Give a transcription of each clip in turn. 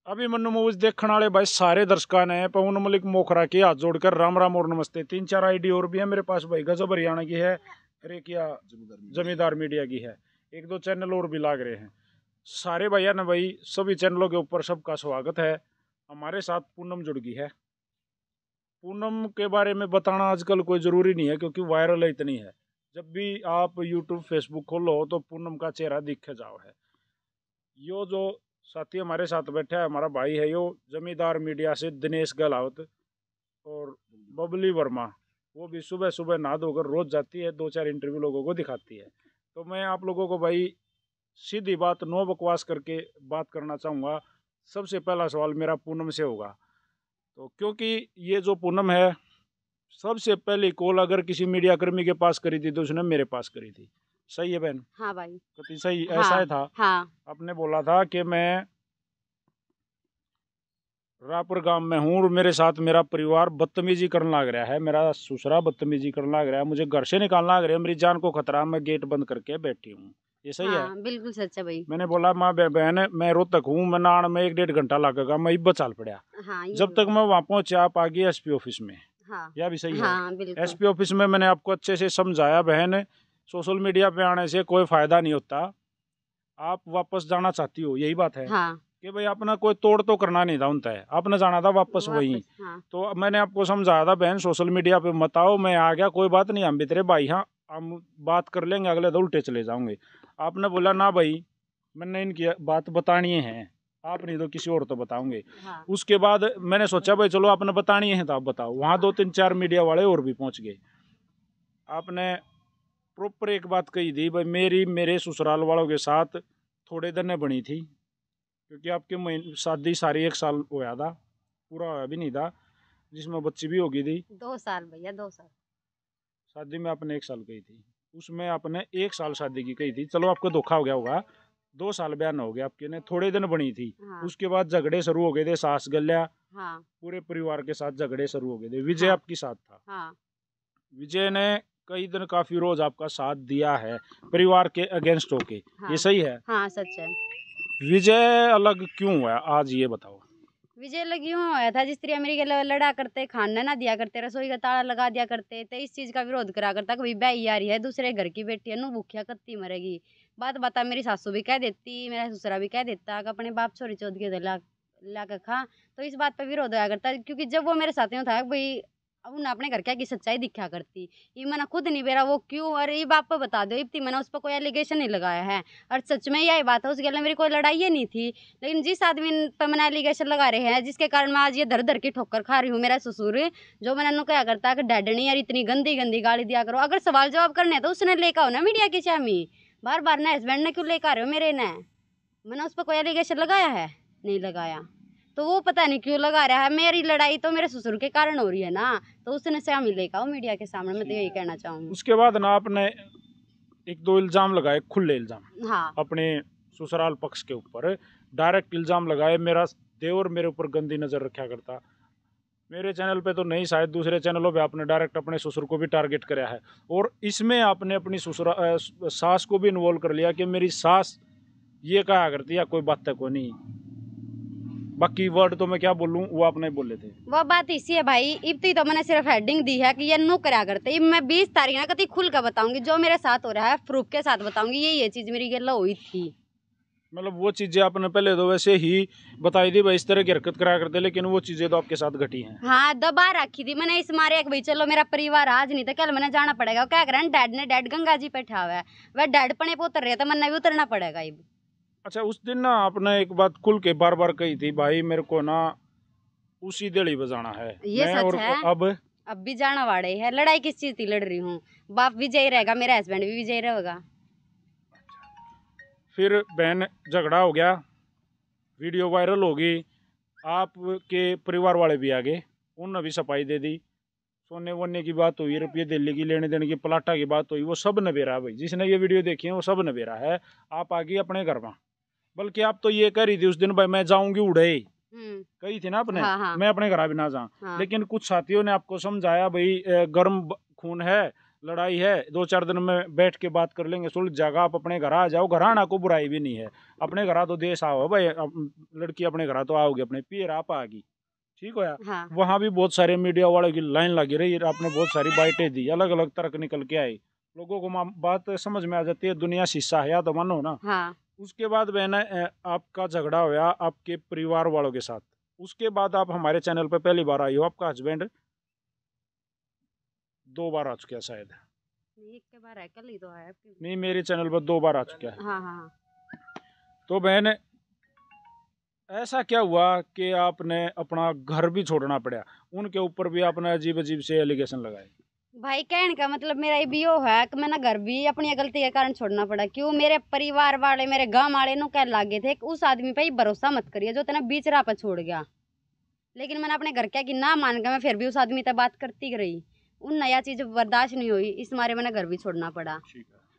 अभी मनु मूवीज देखने वाले भाई सारे दर्शकों ने पवन मलिक मोखरा के हाथ जोड़कर राम राम और नमस्ते। 3-4 आईडी और भी है मेरे पास भाई, गजब हरियाणा की है, अरे क्या जमींदार मीडिया की है, 1-2 चैनल और भी लाग रहे हैं। सारे भैया ने भाई सभी चैनलों के ऊपर सबका स्वागत है। हमारे साथ पूनम जुड़ गई है। पूनम के बारे में बताना आजकल कोई ज़रूरी नहीं है क्योंकि वायरल इतनी है। जब भी आप यूट्यूब फेसबुक खोलो तो पूनम का चेहरा दिखे जाओ है। यो जो साथी हमारे साथ बैठा है हमारा भाई है, यो जमींदार मीडिया से दिनेश गहलावत और बबली वर्मा, वो भी सुबह सुबह नहा धोकर रोज जाती है, 2-4 इंटरव्यू लोगों को दिखाती है। तो मैं आप लोगों को भाई सीधी बात नो बकवास करके बात करना चाहूँगा। सबसे पहला सवाल मेरा पूनम से होगा, तो क्योंकि ये जो पूनम है सबसे पहली कॉल अगर किसी मीडिया कर्मी के पास करी थी तो उसने मेरे पास करी थी। सही है बहन? हाँ भाई, कति सही। हाँ, ऐसा ही था। हाँ। आपने बोला था कि मैं रायपुर गांव में हूँ और मेरे साथ मेरा परिवार बदतमीजी करने लग रहा है, मेरा ससुरा बदतमीजी करने लग रहा है, मुझे घर से निकालना लग रहा है, मेरी जान को खतरा, मैं गेट बंद करके बैठी हूँ। ये सही हाँ, है? बिल्कुल सच है भाई। मैंने बोला माँ बहन मैं रोहतक हूँ, मैं नान में 1-1.5 घंटा लगेगा, मैं इब्बत चाल पड़ा। हाँ, जब तक मैं वहाँ पहुँचा आप आ गई एसपी ऑफिस में। हाँ, यह भी सही है? हाँ, बिल्कुल। एसपी ऑफिस में मैंने आपको अच्छे से समझाया बहन, सोशल मीडिया पे आने से कोई फायदा नहीं होता, आप वापस जाना चाहती हो, यही बात है? हाँ, कि भाई अपना कोई तोड़ तो करना नहीं था, उनता है आपने जाना था वापस वहीं। हाँ, तो मैंने आपको समझाया था बहन सोशल मीडिया पे मत आओ, मैं आ गया कोई बात नहीं, हम भी तेरे भाई, हाँ हम बात कर लेंगे, अगले तो उल्टे चले जाओगे। आपने बोला ना भाई मैंने इनकी बात बतानी है, आप नहीं तो किसी और तो बताओगे। हाँ। उसके बाद मैंने सोचा भाई चलो आपने बतानी है तो आप बताओ। वहाँ 2-3-4 मीडिया वाले और भी पहुँच गए। आपने प्रॉपर एक बात कही थी भाई, मेरे ससुराल वालों के साथ थोड़े दिन बनी थी क्योंकि आपकी शादी सारी 1 साल होया था, पूरा होया भी नहीं था, जिसमें बच्ची भी हो गई थी। 2 साल भैया, 2 साल। शादी में आपने 1 साल कही थी, उसमें आपने 1 साल शादी की कही थी, चलो आपको धोखा हो गया होगा। 2 साल बयान हो गया आपके ने, थोड़े दिन बनी थी। हाँ, उसके बाद झगड़े शुरू हो गए थे, सास गल्या, हाँ, पूरे परिवार के साथ झगड़े शुरू हो गए थे। विजय हाँ, आपकी साथ था। हाँ, विजय ने कई दिन काफी रोज आपका साथ दिया है परिवार के अगेंस्ट होके, हाँ, ये सही है? हाँ, सच है। विजय अलग क्यों हुआ आज ये बताओ। विजय लगी यूँ होया था, जिस तरह मेरी गले लड़ा करते, खाना ना दिया करते, रसोई का ताला लगा दिया करते, तो इस चीज का विरोध करा करता। कभी ब्याही आ रही है दूसरे घर की बेटी है, नू भूखिया कत्ती मरेगी। बात बता, मेरी सासू भी कह देती, मेरा ससुरा भी कह देता कि अपने बाप छोरी चौथ के ला के खा। तो इस बात पर विरोध होया करता, क्योंकि जब वो मेरे साथ यूँ था भाई, अब उन्हें अपने घर क्या की सच्चाई दिखा करती। ये मैंने खुद नहीं बेरा वो क्यों, और ये बाप पे बता दो, इतनी मैंने उस पर कोई एलिगेशन नहीं लगाया है। और सच में यही बात है, उस गले मेरी कोई लड़ाई ही नहीं थी। लेकिन जिस आदमी पर मैंने एलिगेशन लगा रहे हैं, जिसके कारण मैं आज ये दर दर की ठोकर खा रही हूँ, मेरा ससुर, जो मैंने उन्हें क्या करता है कि डैड नहीं यार इतनी गंदी गंदी गाली दिया करो। अगर सवाल जवाब करने हैं तो उसने लेकर आओ ना मीडिया की चामी, बार बार ना हस्बैंड ने क्यों लेकर आ रहे हो मेरे ने। मैंने उस पर कोई एलिगेशन लगाया है? नहीं लगाया। तो वो पता नहीं क्यों लगा रहा है। मेरी लड़ाई तो मेरे ससुर के कारण हो रही है ना, तो उसने शामिल लेकर आओ मीडिया के सामने, मैं तो यही कहना चाहूँगी। उसके बाद ना आपने 1-2 इल्जाम लगाए, खुले इल्जाम, हाँ, अपने ससुराल पक्ष के ऊपर डायरेक्ट इल्जाम लगाए, मेरा देवर मेरे ऊपर गंदी नज़र रखा करता। मेरे चैनल पे तो नहीं, शायद दूसरे चैनलों पे आपने डायरेक्ट अपने ससुर को भी टारगेट कराया है, और इसमें आपने अपनी सास को भी इन्वॉल्व कर लिया कि मेरी सास ये कहा करती है, कोई बात को नहीं। बाकी वर्ड तो मैं क्या बोलूँ वो आप नहीं बोले थे। वो बात इसी है भाई, इतनी तो मैंने सिर्फ हेडिंग दी है कि ये नो करा करते। अब मैं 20 तारीख ना कभी खुल कर बताऊंगी, जो मेरे साथ हो रहा है प्रूफ के साथ बताऊंगी, ये चीज मेरी गला हुई थी। मतलब वो चीज़ें आपने पहले तो वैसे ही बताई थी भाई इस तरह की हरकत करा करते, लेकिन वो चीज़ें तो आपके साथ घटी हैं। हाँ, दबा रखी थी मैंने इस मारे भाई, चलो मेरा परिवार आज नहीं तो कल मैंने जाना पड़ेगा। क्या करें, डैड गंगा जी पे ठा हुआ है, वह डैड पने पे उतर रहे तो मैंने भी उतरना पड़ेगा। अब अच्छा, उस दिन ना आपने एक बात खुल के बार बार कही थी भाई, मेरे को ना उसी दिली बजाना है, ये मैं सच और है। अब भी जाना वाड़े है। लड़ाई किस चीज की लड़ रही हूँ? बाप विजयी रहेगा, मेरा हस्बैंड भी विजयी रहेगा। फिर बहन झगड़ा हो गया, वीडियो वायरल हो गई, आपके परिवार वाले भी आ गए, उन्होंने भी सफाई दे दी, सोने वोने की बात हुई, रुपये दिल्ली की लेने देने की, प्लाटा की बात हुई, वो सब नबेरा है भाई, जिसने ये वीडियो देखी है वो सब नबेरा है। आप आ गई अपने घर में, बल्कि आप तो ये कह रही थी उस दिन भाई मैं जाऊंगी उड़े, कही थी ना आपने। हाँ, मैं अपने घर भी ना जाऊं, हाँ, लेकिन कुछ साथियों ने आपको समझाया भाई गर्म खून है, लड़ाई है 2-4 दिन में बैठ के बात कर लेंगे, सुलझ जाएगा। आप अपने घर आ जाओ, घर आना को बुराई भी नहीं है। अपने घर तो देश आओ भाई, लड़की अपने घर तो आओगे, अपने पियर आप आगी, ठीक हो यार। हाँ वहाँ भी बहुत सारे मीडिया वालों की लाइन लगी रही, आपने बहुत सारी बाइटें दी, अलग अलग तर्क निकल के आए, लोगों को बात समझ में आ जाती है, दुनिया शीशा है या तो मानो ना। हाँ उसके बाद बहन आपका झगड़ा हुआ आपके परिवार वालों के साथ, उसके बाद आप हमारे चैनल पर पहली बार आई हो। आपका हस्बैंड 2 बार आ चुका है शायद, एक के बार है, कल ही तो है आपकी। नहीं मेरे चैनल पर 2 बार आ चुका है। हाँ हाँ तो बहन ऐसा क्या हुआ कि आपने अपना घर भी छोड़ना पड़ा, उनके ऊपर भी आपने अजीब अजीब से एलिगेशन लगाए। भाई, कहने का मतलब मेरा ये भी यो है कि मैंने घर भी अपनी गलती के कारण छोड़ना पड़ा। क्यों? मेरे परिवार वाले, मेरे गांव वाले नु कह लागे थे कि उस आदमी पे ही भरोसा मत करिए जो तेने बीच राह पे छोड़ गया। लेकिन मैंने अपने घर क्या की ना मान के मैं फिर भी उस आदमी से बात करती रही। उन नया चीज बर्दाश्त नहीं हुई, इस मारे मैंने घर भी छोड़ना पड़ा।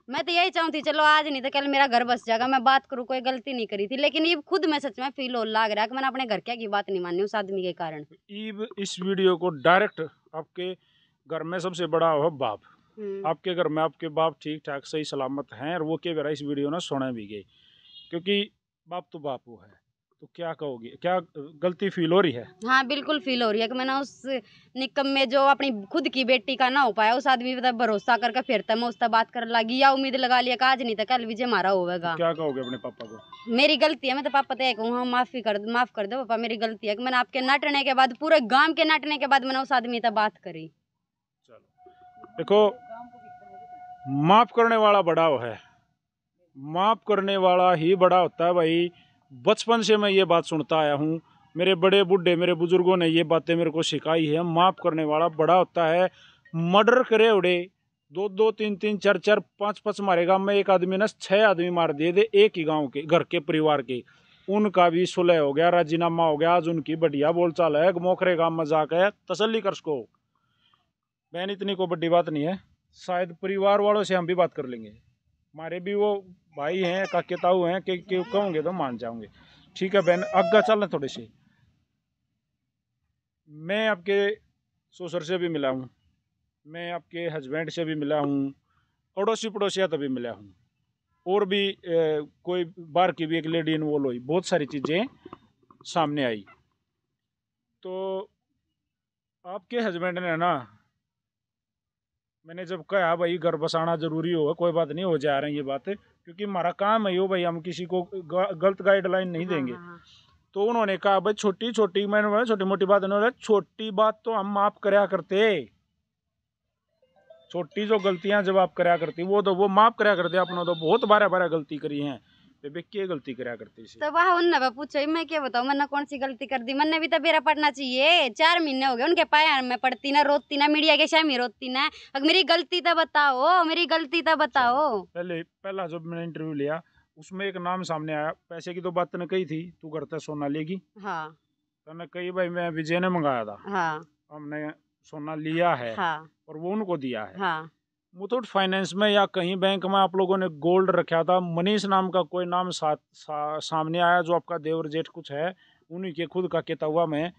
मैं तो यही चाहती, चलो आज नहीं तो कल मेरा घर बस जाएगा, मैं बात करूँ, कोई गलती नहीं करी थी। लेकिन ये खुद में सच में फील हो लग रहा है कि मैंने अपने घर क्या की बात नहीं मानी उस आदमी के कारण। इस वीडियो को डायरेक्ट आपके घर में सबसे बड़ा हो बाप, आपके घर में आपके बाप ठीक ठाक सही सलामत हैं, और वो के बेरा इस वीडियो ना सुने भी गए, क्योंकि बाप तो बाप वो है। तो क्या कहोगे, क्या गलती फील हो रही है? हाँ बिल्कुल फील हो रही है कि मैंने उस निकम में जो अपनी खुद की बेटी का ना हो पाया, उस आदमी पे भरोसा करके फिर तक मैं उससे बात करने लगी, या उम्मीद लगा लिया कि आज नहीं तो कल विजय मारा होगा। क्या कहोगे अपने पापा को? मेरी गलती है, मैं तो पापा तो कहूँ माफ कर दो पापा, मेरी गलती है कि मैंने आपके नाटने के बाद, पूरे गांव के नाटने के बाद मैंने उस आदमी से बात करी। चलो देखो, माफ करने वाला बड़ा है, माफ करने वाला ही बड़ा होता है भाई। बचपन से मैं ये बात सुनता आया हूँ, मेरे बड़े बूढ़े मेरे बुजुर्गों ने ये बातें मेरे को सिखाई है। माफ करने वाला बड़ा होता है। मर्डर करे उड़े 2-2, 3-3, 4-4, 5-5 मारेगा। मैं एक आदमी ने 6 आदमी मार दिए थे एक ही गांव के, घर के परिवार के। उनका भी सुलह हो गया, राजीनामा हो गया, आज उनकी बढ़िया बोलचाल है। मोखरे का मजाक है, तसल्ली कर उसको बहन, इतनी को बड़ी बात नहीं है। शायद परिवार वालों से हम भी बात कर लेंगे, हमारे भी वो भाई हैं, काके ताऊ हैं, कि कहोगे तो मान जाओगे। ठीक है बहन, आगे चल रहे थोड़े से। मैं आपके ससुर से भी मिला हूँ, मैं आपके हस्बैंड से भी मिला हूँ, अड़ोसी पड़ोसिया तो भी मिला हूँ, और भी कोई बाहर की भी एक लेडी इन्वॉल्व हुई, बहुत सारी चीज़ें सामने आई। तो आपके हस्बैंड ने ना, मैंने जब कहा भाई घर बसाना जरूरी होगा, कोई बात नहीं, हो जा रही है ये बात, क्योंकि हमारा काम है यो भाई, हम किसी को गलत गाइडलाइन नहीं देंगे। तो उन्होंने कहा भाई छोटी छोटी, मैंने बोला छोटी मोटी बात, उन्होंने छोटी बात तो हम माफ कराया करते, छोटी जो गलतियां जब आप कराया करती वो माफ कराया करते। आपने तो बहुत बारह गलती करी है, क्या गलती कराया करती है? तो वह उनने पूछो, मैं क्या बताऊं मैंने कौन सी गलती कर दी। मैंने भी तो बेरा पढ़ना चाहिए, 4 महीने हो गए उनके पाया में पढ़ती ना, रोती ना, मीडिया के सामने रोती ना। अगर मेरी गलती तो बताओ, मेरी गलती तो बताओ। पहला जब मैंने इंटरव्यू लिया उसमें एक नाम सामने आया, पैसे की तो बात तूने कही थी, तू घर तक सोना लेगी। हाँ तूने कही भाई मैं विजय ने मंगाया था। हाँ हमने सोना लिया है। हाँ और वो उनको दिया है। हाँ मुथूट फाइनेंस में या कहीं बैंक में आप लोगों ने गोल्ड रखा था, मनीष नाम का कोई नाम सामने आया, जो आपका देवर जेठ कुछ है, उन्हीं के खुद का केतवा में।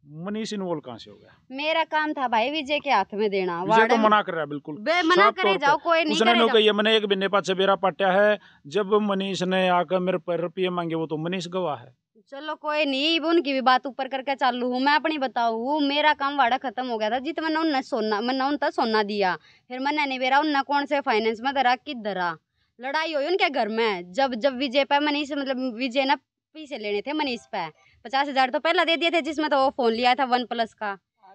मनीष इन्वॉल्व कहाँ से हो गया? मेरा काम था भाई विजय के हाथ में देना। विजय तो मना कर रहा है बिल्कुल, मना करे जाओ, कोई नहीं करे जाओ। कही मैंने एक बिन्ने पाछे बेरा पाटा है, जब मनीष ने आकर मेरे पर रुपये मांगे वो तो मनीष गवाह है। चलो कोई नहीं, उनकी भी बात ऊपर करके चालू हूँ, मैं अपनी बताऊँ। मेरा काम वाड़ा खत्म हो गया था, जित मैंने उन्हें सोना दिया, फिर मैंने नहीं बेरा उन्हें कौन से फाइनेंस में धरा कि धरा। लड़ाई हुई उनके घर में, जब विजय पे मनीष, मतलब विजय ने पैसे लेने थे मनीष पे, 50,000 तो पहला दे दिए थे, जिसमें तो वो फोन लिया था OnePlus का।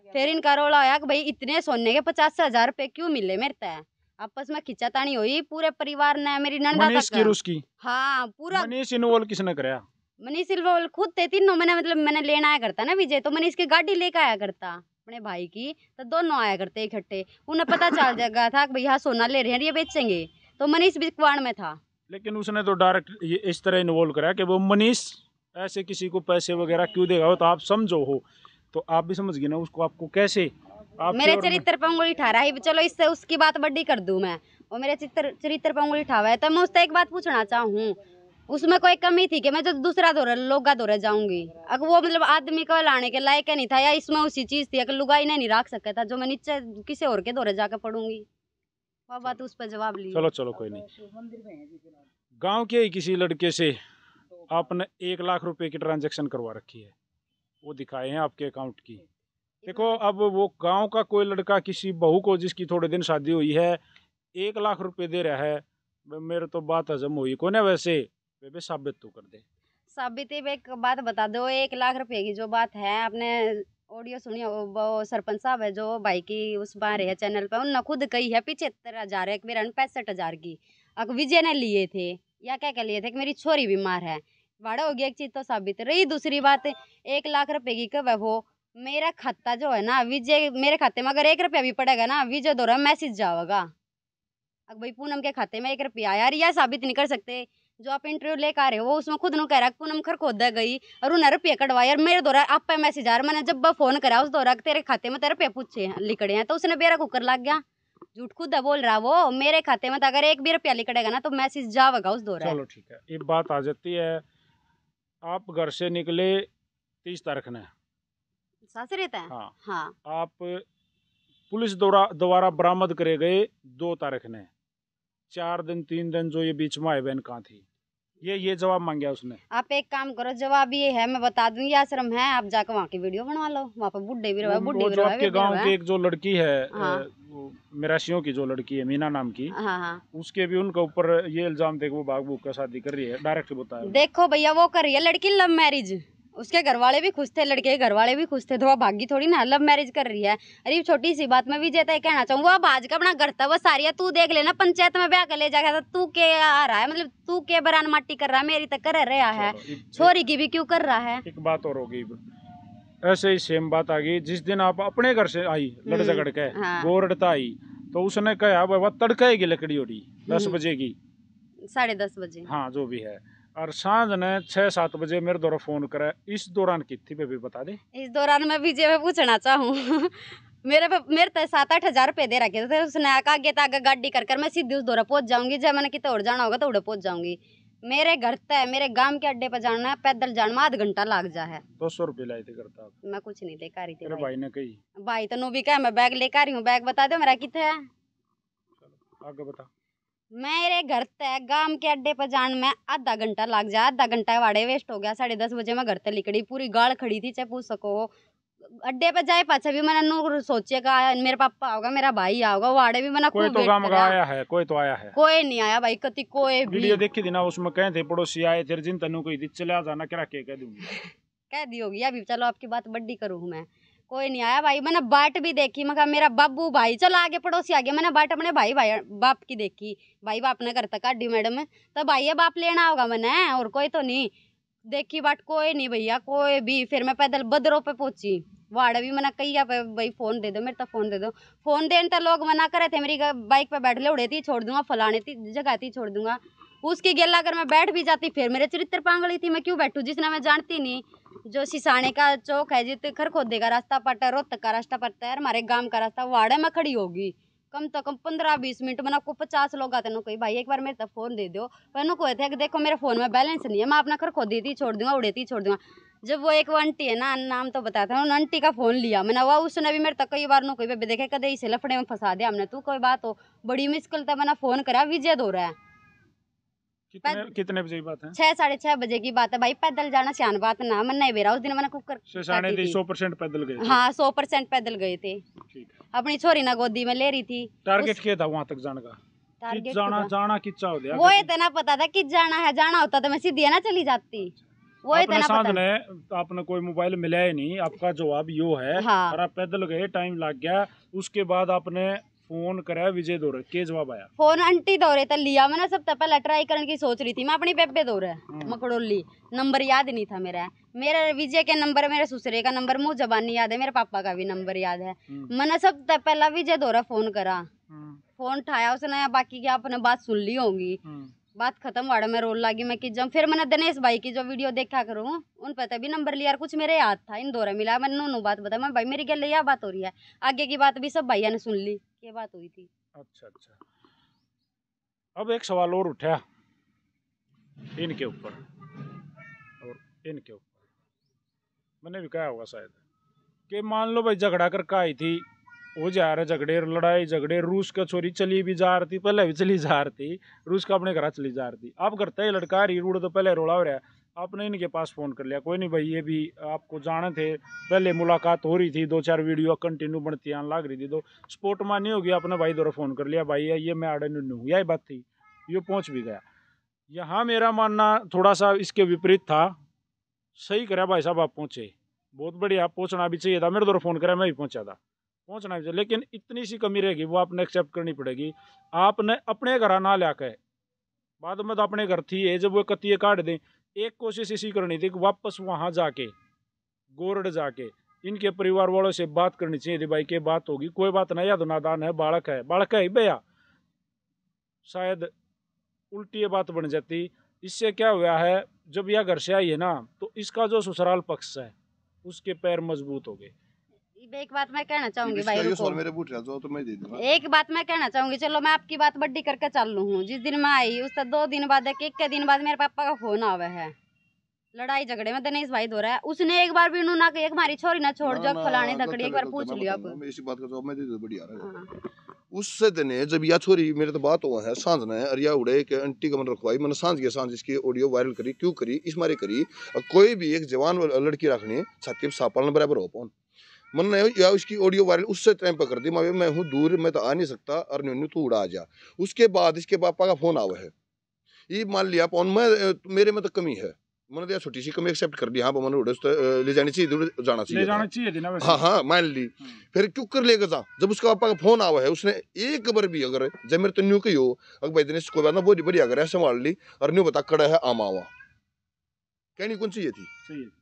फिर इनका रोला आया कि भाई इतने सोने के 50,000 रुपए क्यों मिले मेरे तय। आपस में खिंचातानी हुई पूरे परिवार ने, मेरी नंदा तक। हाँ पूरा। मनीष इन्वॉल्व किसने कराया? मनीष इन्वॉल्व खुद थे, तीनों। मैंने लेना आया करता ना विजय, तो मनीष की गाड़ी लेकर आया करता अपने भाई की, तो दोनों आया करते इकट्ठे। उन्हें पता चल जाएगा था कि भैया सोना ले रहे हैं, ये बेचेंगे, तो मनीष भी कुआड़ में था। लेकिन उसने तो डायरेक्ट इस तरह इन्वॉल्व कराया कि वो मनीष ऐसे किसी को पैसे वगैरह क्यों देगा, हो तो आप समझो हो, तो आप भी समझ गए ना उसको, आपको कैसे आप मेरे चरित्र पर उंगली ठा रहा है। चलो इससे उसकी बात बड़ी कर दूं मैं, और मेरे चरित्र पर उंगली ठा हुआ है। तो मैं उससे एक बात पूछना चाहूँ, उसमें कोई कमी थी कि मैं जो दूसरा दौरा लोगा दौरा जाऊंगी। अगर वो मतलब आदमी को लाने के लायक नहीं था, या इसमें उसी चीज थी अगर लुगाई ने नहीं रख सका था जो मैं नीचे किसी और के दौरे जाकर पढ़ूंगी। वो बात उस पर जवाब ली। चलो चलो कोई नहीं। गांव के ही किसी लड़के से आपने 1 लाख रुपए की ट्रांजैक्शन करवा रखी है, वो दिखाए हैं आपके अकाउंट की। देखो अब वो गांव का कोई लड़का किसी बहू को जिसकी थोड़े दिन शादी हुई है 1 लाख रुपए दे रहा है, मेरे तो बात हजम हुई को ना। वैसे वे साबित तो कर दे। साबित एक बात बता दो, 1 लाख रुपए की जो बात है आपने ऑडियो सुनी हो, वो सरपंच साहब है जो भाई की उस बार है चैनल पे, उन्होंने खुद कही है 75,000 एक मेरा 65,000 की अगर विजय ने लिए थे या क्या क्या लिए थे कि मेरी छोरी बीमार है। भाड़ा हो गया, एक चीज तो साबित रही। दूसरी बात 1 लाख रुपए की कब है वो मेरा खाता जो है ना विजय, मेरे खाते में अगर 1 रुपया भी पड़ेगा ना विजय द्वारा मैसेज जाएगा। अगर भाई पूनम के खाते में 1 रुपया आया यार, यह साबित नहीं कर सकते। जो आप इंटरव्यू लेकर आ रहे हो वो उसमें खुद नु कह रहा पूनम खर खोदा गई और उन्हें रुपये कटवाए यार मेरे द्वारा आप पे मैसेज आ रहा। मैंने जब फोन करा उस दौरा तेरे खाते में तेरे रुपये पूछे लिखड़े हैं तो उसने बेरा कुकर लग गया। झूठ खुद है बोल रहा वो, मेरे खाते में तो अगर 1 भी रुपया लिखड़ेगा ना तो मैसेज जाएगा उस दौरा। चलो ठीक है, एक बात आ जाती है। आप घर से निकले 30 तारीख ने, सास रहता है। हाँ, हाँ। आप पुलिस द्वारा बरामद करे गए 2 तारीख ने। 4 दिन 3 दिन जो ये बीच में आए बहन कहाँ थी, ये जवाब मांगा उसने। आप एक काम करो, जवाब ये है मैं बता दूंगी आश्रम है, आप जाकर वहाँ की वीडियो बनवा लो, वहाँ पे बुढ़े भी रहे बुढ़े भी जो आपके गांव रहे। के एक जो लड़की है, हाँ। मिरासियों की जो लड़की है मीना नाम की, हाँ हाँ। उसके भी उनके ऊपर ये इल्जाम थे कि वो भाग भूग कर शादी कर रही है, डायरेक्ट बताया। देखो भैया वो कर रही है लड़की लव मैरिज, उसके घर वाले भी खुश थे, लड़के के घर वाले भी खुश थे, तो वो भागी थोड़ी ना, लव मैरिज कर रही है। अरे छोटी सी बात में विजय तय कहना चाहूँ, वो भाज का अपना घर था वो सारी है, तू देख लेना पंचायत में ब्याह कर ले जाएगा, तू के आ रहा है मतलब तू के बरान माटी कर रहा है, मेरी तक कर रहा है, छोरी की भी क्यों कर रहा है। एक बात और होगी, ऐसे ही सेम बात आ गई जिस दिन आप अपने घर से आई लड़ झगड़ के गोरड़ता आई, तो उसने कहा वह तड़के की लकड़ी उड़ी 10 बजे की, 10:30 बजे, हाँ जो भी है, और सांझ ने 6-7 बजे मेरे द्वारा फोन करा। इस दौरान कितनी पे भी बता दे। इस दौरान मैं विजय में पूछना चाहूँ मेरे तो 7-8 हजार रुपए दे रखे थे उसने, आगे तागे गाड़ी कर मैं सीधी उस दौरा पहुंच जाऊंगी, जब मैंने कितना और जाना होगा तो उड़े पहुंच जाऊंगी। मेरे घर तक मेरे गांव के अड्डे पर जाना है, पैदल जाना में 1/2 घंटा लग जा है। 200 रुपये लाए थे करता, मैं कुछ नहीं लेकर आ रही थी भाई ने कही। भाई तो नो भी कहा मैं बैग लेकर आ रही हूँ, बैग बता दो मेरा कितना है। आगे बता। मेरे घर तक गांव के अड्डे पर जाने में 1/2 घंटा लग जा, 1/2 घंटा वाड़े वेस्ट हो गया। 10:30 बजे मैं घर तक निकली, पूरी गाड़ खड़ी थी चाहे पूछ सको। अड्डे पे जाए पाछा भी मैंने नू सोचेगा मेरे पापा आओगा मेरा भाई आओगा, वाड़े भी मैंने कोई तो गांव का आया है, कोई तो आया है, कोई नहीं आया भाई कति कोई भी। वीडियो देखी थी ना उसमें कहे थे पड़ोसी आए थे जिन तनु कोई चले जाना क्या कह दूंगी कह दी होगी अभी, चलो आपकी बात बड्डी करूँ मैं, कोई नहीं आया भाई। मैंने बाट भी देखी, मैं कहा मेरा बाबू भाई चलो आगे पड़ोसी आगे, मैंने बाट अपने भाई बाप की देखी, भाई बाप ने घर तक काटी मैडम तो भाई ये बाप लेना होगा मैंने, और कोई तो नहीं देखी बाट, कोई नहीं भैया कोई भी। फिर मैं पैदल बदरों पे पहुंची, वाड़ा भी मना कही भाई फोन दे दो मेरे तो फोन दे दो, फोन देने तो लोग मना करे थे, मेरी बाइक पे बैठ ले उड़े थी छोड़ दूंगा फलाने थी जगह थी छोड़ दूंगा। उसकी गेला अगर मैं बैठ भी जाती फिर मेरे चरित्र पांगली थी, मैं क्यों बैठूं जिसने मैं जानती नहीं। जो सिसाने का चौक है जित खरखोदे का रास्ता पड़ता है, रोहतक का रास्ता पड़ता है, हमारे गांव का रास्ता, वाड़े में खड़ी होगी कम तो कम 15-20 मिनट में आपको 50 लोग आते हैं कोई भाई एक बार मेरे तक फोन दे दो, मैंने कहे थे कि देखो मेरे फोन में बैलेंस नहीं है, मैं अपना खरखोदी थी छोड़ दूंगा उड़ेती छोड़ दूंगा। जब वो एक आंटी है ना, नाम तो बताता हूँ, आंटी का फोन लिया मैंने, वो उसने भी मेरे तक कई बार नो कोई बेबे देखे कदे इसे लफड़े में फंसा दिया हमने, तू कोई बात हो बड़ी मुश्किल था, मैंने फोन करा विजय दो रहा है। कितने बजे की बात है? 6-6:30 बजे की बात है भाई, पैदल जाना सियान बात ना, मन नहीं बेरा उस दिन मैंने कुकर 100% पैदल गए? हाँ 100% पैदल गए थे, अपनी छोरी ना गोदी में ले रही थी। टारगेट क्या था वहाँ तक जाने का? टारगेट जाना कितना हो गया? वो इतना पता था कि जाना है, जाना होता तो मैं सीधी ना चली जाती, वो इतना पता ने आपने कोई मोबाइल मिला ही नहीं, आपका जवाब यो है। हाँ। और आप पैदल गए, टाइम लग गया, उसके बाद आपने फोन कराया विजय दौरे, के जवाब आया? फोन आंटी दौरे तक लिया मैंने, सब तक पहले ट्राई करने की सोच रही थी मैं, अपनी बेबे दौरे मकड़ोली नंबर याद नहीं था मेरा, मेरे विजय के नंबर, मेरे ससुरे का नंबर मुँह जबानी याद है, मेरे पापा का भी नंबर याद है। मैंने सब तक पहला विजय दौरा फोन करा, फोन उठाया उसने, बाकी की आपने बात सुन ली होगी, बात खत्म वाड़ा में रोल लगी मैं कि जब फिर मैंने दिनेश भाई की जो वीडियो देखा करूँ उन पर तभी नंबर लिया, कुछ मेरे याद था इन दौरा मिला, मैंने नू बात बता मैं भाई मेरी गल यह बात हो रही है, आगे की बात भी सब भैया ने सुन ली ये बात हुई थी। अच्छा, अब एक सवाल और उठा, इनके ऊपर और इनके ऊपर। मैंने भी कहा होगा शायद कि मान लो भाई झगड़ा करके आई थी, वो जा रहे झगड़े लड़ाई झगड़े, रूस का छोरी चली भी जा रही थी, पहले भी चली जा रही थी, रूस का अपने घर चली जा रही थी। अब करता है लड़का रही रूढ़ तो पहले रोड़ा हो रहा है, आपने इनके पास फ़ोन कर लिया, कोई नहीं भाई ये भी आपको जाने थे, पहले मुलाकात हो रही थी, 2-4 वीडियो कंटिन्यू बनती आने लग रही थी, तो स्पोर्ट मानी होगी, आपने भाई द्वारा फ़ोन कर लिया, भाई ये मैं आड़े नुनू, यही बात थी, ये पहुँच भी गया। यहाँ मेरा मानना थोड़ा सा इसके विपरीत था। सही करा भाई साहब, आप पहुँचे, बहुत बढ़िया, पहुँचना भी चाहिए था, मेरे द्वारा फ़ोन करा मैं भी पहुँचा था, पहुँचना भी चाहिए, लेकिन इतनी सी कमी रहेगी वो आपने एक्सेप्ट करनी पड़ेगी। आपने अपने घर ना ला के, बाद में तो अपने घर थी है, जब वो कत्तिये काट दें, एक कोशिश इसी करनी थी कि वापस वहाँ जाके गोरड जाके इनके परिवार वालों से बात करनी चाहिए थी, भाई के बात होगी, कोई बात नहीं, या तो नादान है, बालक है भैया, शायद उल्टी ये बात बन जाती। इससे क्या हुआ है, जब यह घर से आई है ना, तो इसका जो ससुराल पक्ष है उसके पैर मजबूत हो गए। एक बात मैं कहना चाहूंगी इसका भाई, ये रुको, सवाल मेरे पूछ रहा था तो मैं दे दूंगा। एक बात मैं कहना चाहूंगी, चलो मैं आपकी बात बड्डी करके चल लू हूँ। जिस दिन मैं आई उसका 2 दिन बाद, एक के दिन बाद मेरे पापा का फोन आवे है, लड़ाई झगड़े में दिनेश भाई दो रहा है, उसने एक बार भी ना कि हमारी छोरी ना छोड़ जो फलाने धकड़ी, एक बार पूछ लिया आप। मैं इसी बात का जवाब मैं दे दूं, बढ़िया रहा। हाँ। उससे दिन जब या छोरी मेरे तो बात हुआ है सांझ ने अरिया उड़े के आंटी का मन रखवाई, मैंने सांझ इसकी ऑडियो वायरल करी, क्यों करी, इस मारे करी, कोई भी एक जवान लड़की रखनी छाती पे सापालन बराबर हो पाऊं, मन ने या उसकी ऑडियो वायरल उससे टाइम पर कर दी, मैं हूँ दूर, मैं तो आ नहीं सकता, और न्यू तू उड़ा आ जा। उसके बाद इसके पापा का फोन आवा है, ये मान लिया पौन मैं मेरे में तो कमी है, मैंने दिया छोटी सी कमी एक्सेप्ट कर दी, हाँ मैंने उड़े ले जानी चाहिए, जाना चाहिए, ले जाना चाहिए थी ना वैसे। हाँ हाँ मान ली, फिर क्यों कर लेगा जा, जब उसका पापा का फोन आवा है, उसने एक बार भी अगर जब मेरे तो न्यू कही हो अगर भाई दिनेश कोई बात ना बहुत बढ़िया अगर संभाल ली, और न्यू बता कड़ा है आम आवा कहनी कौन चाहिए थी, सही है।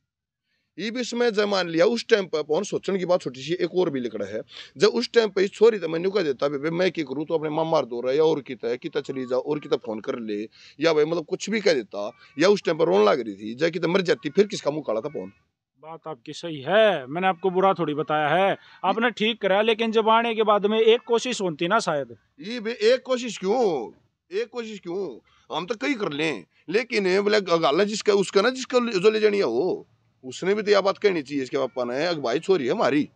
ये भी इसमें जब मान लिया उस टाइम पर पौन सोचने की बात छोटी सी एक और भी लिखड़ा है, जब उस टाइम पर छोरी तो मैं कह देता भाई मैं क्या करूँ, तो अपने माँ मार दो रहा या और किता चली जा और किता फोन कर ले, या भाई मतलब कुछ भी कह देता, या उस टाइम पर रोन लग रही थी जय किता मर जाती, फिर किसका मुंह काला था पौन। बात आपकी सही है, मैंने आपको बुरा थोड़ी बताया है, आपने ठीक करा, लेकिन जब आने के बाद में एक कोशिश होती ना शायद। ये भी एक कोशिश क्यों, हम तो कई कर लें, लेकिन बोले गाला जिसका उसका ना जिसका जो ले जानी है वो, उसने भी तो यह बात कहनी चाहिए इसके पापा ने, अगर भाई छोरी है हमारी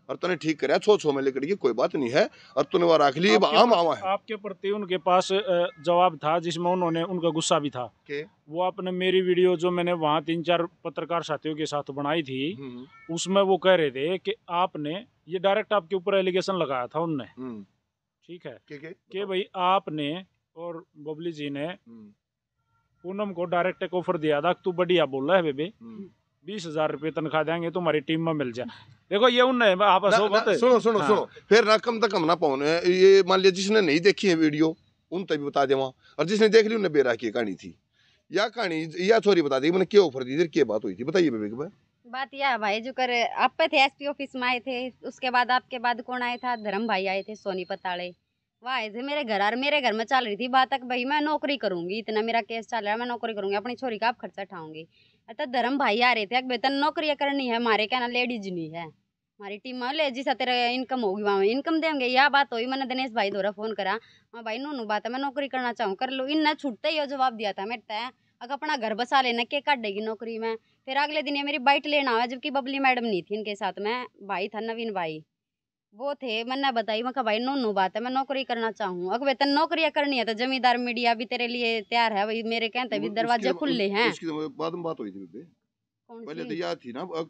और तूने ठीक कराया, छो में लेकर की कोई बात नहीं है, और तूने वो रख ली आम आवा है। आपके प्रति उनके पास जवाब था जिसमें उन्होंने उनका गुस्सा भी था के वो आपने मेरी वीडियो जो मैंने वहाँ 3-4 पत्रकार साथियों के साथ बनाई थी, उसमें वो कह रहे थे कि आपने ये डायरेक्ट आपके ऊपर एलिगेशन लगाया था उनने, ठीक है, कि भाई आपने और बबली जी ने पूनम को डायरेक्ट एक ऑफर दिया था, तू बढ़िया बोल रहा है बेबे, 20,000 रुपये तनख्वाह देंगे तुम्हारी टीम में मिल जाए। देखो ये उनने आपस में सुनो फिर ना कम तक कम ना पाओ, ये मान लिया जिसने नहीं देखी है वीडियो उन तक भी बता दे वहाँ, और जिसने देख ली उन्हें बेरा की कहानी थी, या कहानी या छोरी बता दी मैंने क्या ऑफर दी थी, क्या बात हुई थी, बताइए बेबे के भाई। बात यह है भाई, जो कर आप पे थे एसपी ऑफिस में आए थे, उसके बाद आपके बाद कौन आया था, धर्म भाई आए थे सोनी पताड़े, वह आए थे मेरे घर, और मेरे घर में चल रही थी बात तक भाई मैं नौकरी करूंगी, इतना मेरा केस चल रहा है, मैं नौकरी करूंगी, अपनी छोरी का आप खर्चा उठाऊंगी। तो धर्म भाई आ रहे थे, बेतन नौकरी करनी है हमारे, क्या ना लेडीज नहीं है हमारी टीम में, ले जिसा तेरा इनकम होगी वहाँ इनकम देंगे, यह बात हुई। मैंने दिनेश भाई द्वारा फोन करा, हाँ भाई नूनू बात है, मैं नौकरी करना चाहूँ कर लो, इन छूटते ही जवाब दिया था मेरे तय, अगर अपना घर बसा लेना के काटेगी नौकरी में। फिर अगले दिन ये मेरी बाइट लेना हुआ, जबकि बबली मैडम नहीं थी इनके साथ में, भाई था नवीन भाई वो थे, मैंने बताई मैं भाई नूनू बात है, मैं नौकरी करना चाहूँ, अगर वेतन नौकरी करनी है तो जमींदार मीडिया भी तेरे लिए तैयार है भाई, मेरे कहते भी दरवाजे खुले हैं। बाद में बात हुई थी पहले तो याद थी ना, अब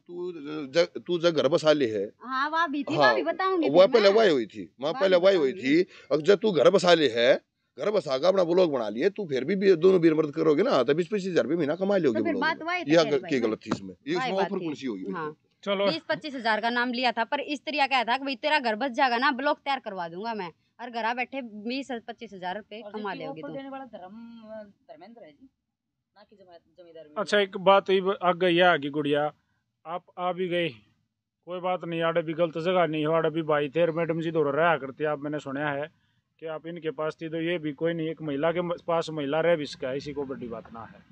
तू जब घर बसा ले है, हाँ वहाँ भी थी, वहाँ भी बताऊंगी, वह पहले वही हुई थी, वहाँ पहले वही हुई थी, अब जब तू घर बसा ले है, घर बसागा अपना ब्लॉग बना लिए, तू फिर भी दोनों बीर मर्द करोगे ना तो 20-25 हजार महीना कमा लोगे, यह की गलत थी इसमें, इसमें ऑफर कौन सी होगी। चलो 20-25 हजार का नाम लिया था, पर इस तरह क्या था कि भाई तेरा घर बस जाएगा ना, ब्लॉक तैयार करवा दूंगा मैं, और घर बैठे 20-25 हजार रुपए कमा लोगी तू। धर्मेंद्र है जी, ना कि जमींदार। अच्छा एक बात आ गई है आगे गुड़िया, आप आ भी गए, कोई बात नहीं, आड़े भी गलत जगह नहीं हो, आड़े भी भाई थे, मैडम जी दौड़ रहा करते आप, मैंने सुना है कि आप इनके पास थी, तो ये भी कोई नहीं, एक महिला के पास महिला रह भी इसका, इसी को बड़ी बात ना है,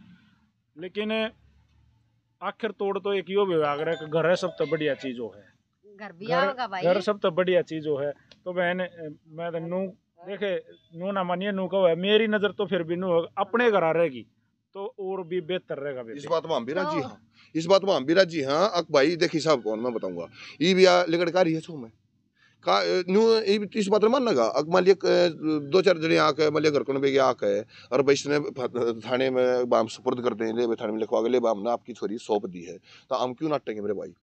लेकिन आखिर तोड़ तो एक यो विभाग रहा है, घर है सब तो बढ़िया चीज हो है, घर भी आओगा भाई, घर सब तो बढ़िया चीज हो है, तो बहन मैं तो नू देखे नू ना मानिए, नू कहो है मेरी नजर तो फिर भी नू अपने घर आ रहेगी, तो और भी बेहतर रहेगा इस बेटे। बात में हम भी राजी हाँ, इस बात में हम भी राजी हाँ। अक भाई देखी साहब कौन मैं बताऊंगा ये भी लड़कारी है छो में का न्यू इस बात में मान लगा अक मान लिया 2-4 जने आके मान लिया घर को बेगे आके और भाई इसने थाने में बाम सुपुर्द करते हैं ले थाने में लिखवा के ले बाम ना आपकी छोरी सौंप दी है तो हम क्यों नाटेंगे मेरे भाई।